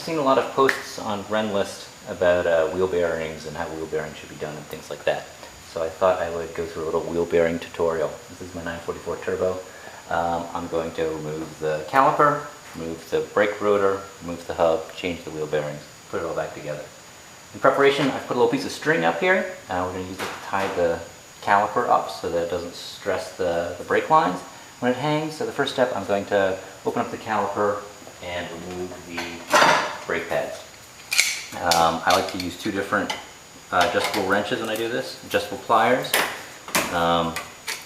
seen a lot of posts on Renlist about wheel bearings and how wheel bearings should be done and things like that. So I thought I would go through a little wheel bearing tutorial. This is my 944 Turbo. I'm going to remove the caliper, remove the brake rotor, remove the hub, change the wheel bearings, put it all back together. In preparation, I've put a little piece of string up here. We're going to use it to tie the caliper up so that it doesn't stress the brake lines when it hangs. So the first step, I'm going to open up the caliper and remove the brake pads. I like to use two different adjustable wrenches when I do this, adjustable pliers.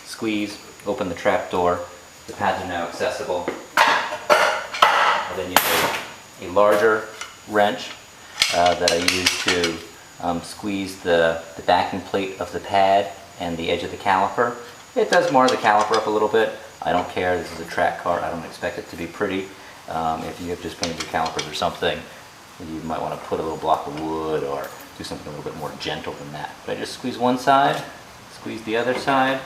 Squeeze, open the trap door. The pads are now accessible. And then you have a larger wrench that I use to squeeze the backing plate of the pad and the edge of the caliper. It does mar the caliper up a little bit. I don't care, this is a track car, I don't expect it to be pretty. If you have just painted your calipers or something, you might want to put a little block of wood or do something a little bit more gentle than that. But I just squeeze one side, squeeze the other side.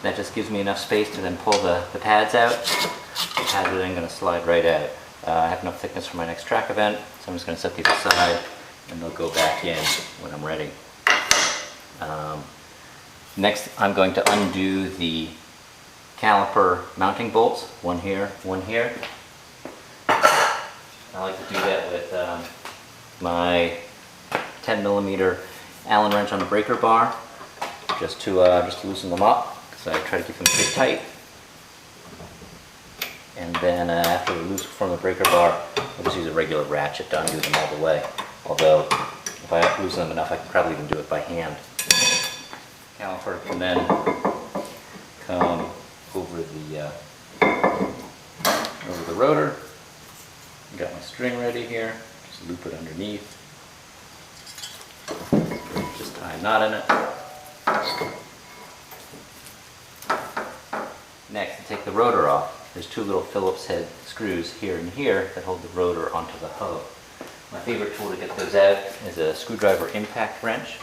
That just gives me enough space to then pull the pads out. The pads are then going to slide right out. I have enough thickness for my next track event, so I'm just going to set these aside and they'll go back in when I'm ready. Next, I'm going to undo the caliper mounting bolts, one here, one here. I like to do that with my 10mm Allen wrench on the breaker bar, just to loosen them up. So I try to keep them pretty tight. And then after we loosen from the breaker bar, I'll just use a regular ratchet to undo them all the way. Although, if I loosen them enough, I can probably even do it by hand. Caliper can then come over the rotor. Got my string ready here. Just loop it underneath. Just tie a knot in it. Next, to take the rotor off. There's two little Phillips head screws here and here that hold the rotor onto the hub. My favorite tool to get those out is a screwdriver impact wrench.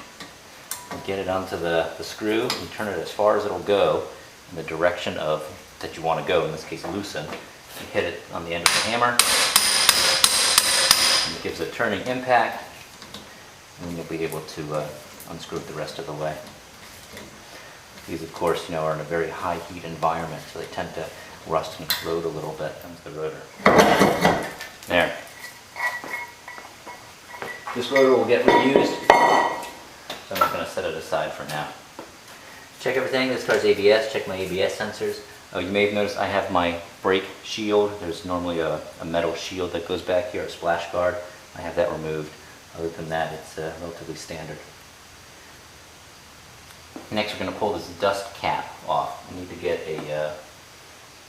You get it onto the screw and turn it as far as it'll go in the direction of that you want to go, in this case loosen. You hit it on the end of the hammer. And it gives a turning impact, and then you'll be able to unscrew it the rest of the way. These, of course, are in a very high heat environment, so they tend to rust and corrode a little bit into the rotor. There. This rotor will get reused, so I'm just going to set it aside for now. Check everything. This car's ABS. Check my ABS sensors. Oh, you may have noticed I have my brake shield. There's normally a metal shield that goes back here, a splash guard. I have that removed. Other than that, it's relatively standard. Next, we're going to pull this dust cap off. I need to get a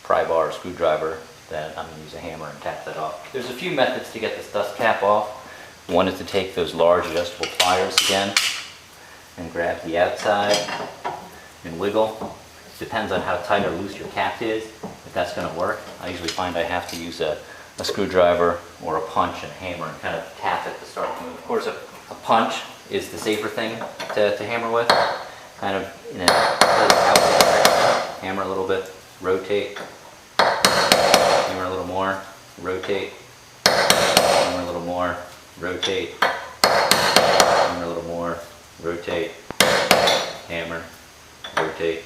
pry bar or screwdriver that I'm going to use a hammer and tap that off. There's a few methods to get this dust cap off. One is to take those large adjustable pliers again and grab the outside and wiggle. Depends on how tight or loose your cap is, if that's going to work. I usually find I have to use a screwdriver or a punch and a hammer and kind of tap it to start to move. Of course, a punch is the safer thing to hammer with. Kind of in an outward direction. Hammer a little bit, rotate, hammer a little more, rotate, hammer a little more, rotate, hammer a little more, rotate, hammer, rotate.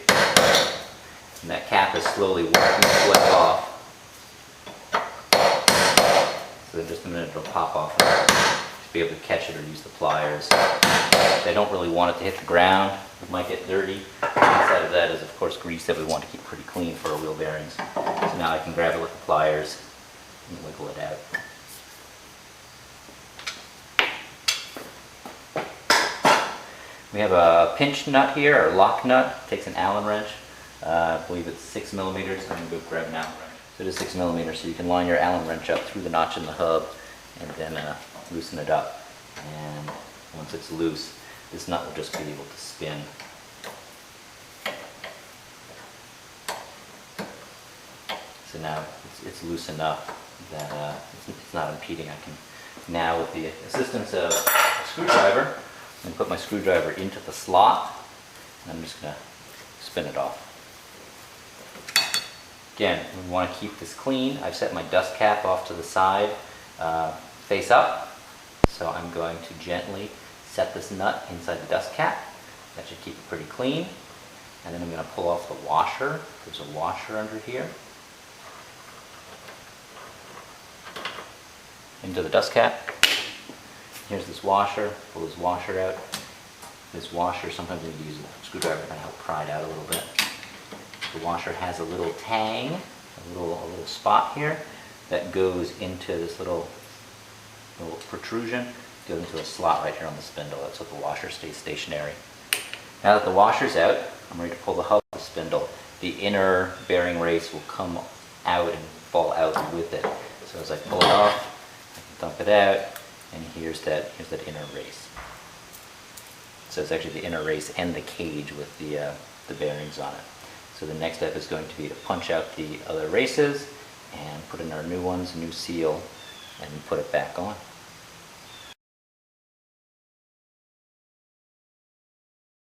And that cap is slowly working its way off. So in just a minute it'll pop off to be able to catch it or use the pliers. I don't really want it to hit the ground. It might get dirty. Inside of that is, of course, grease that we want to keep pretty clean for our wheel bearings. So now I can grab it with the pliers and wiggle it out. We have a pinch nut here, or lock nut. It takes an Allen wrench. I believe it's 6mm. I'm going to go grab an Allen wrench. So it is 6mm, so you can line your Allen wrench up through the notch in the hub and then loosen it up. And once it's loose, this nut will just be able to spin. So now it's loose enough that it's not impeding. I can now, with the assistance of a screwdriver, and put my screwdriver into the slot, and I'm just going to spin it off. Again, we want to keep this clean. I've set my dust cap off to the side. face up. So I'm going to gently set this nut inside the dust cap. That should keep it pretty clean. And then I'm going to pull off the washer. There's a washer under here. Into the dust cap. Here's this washer. Pull this washer out. This washer, sometimes you use a screwdriver to help pry it out a little bit. The washer has a little tang, a little spot here that goes into this little protrusion. It goes into a slot right here on the spindle. That's so the washer stays stationary. Now that the washer's out, I'm ready to pull the hub of the spindle. The inner bearing race will come out and fall out with it. So as I pull it off, I can dump it out, and here's that inner race. So it's actually the inner race and the cage with the bearings on it. So the next step is going to be to punch out the other races and put in our new ones, new seal, and put it back on.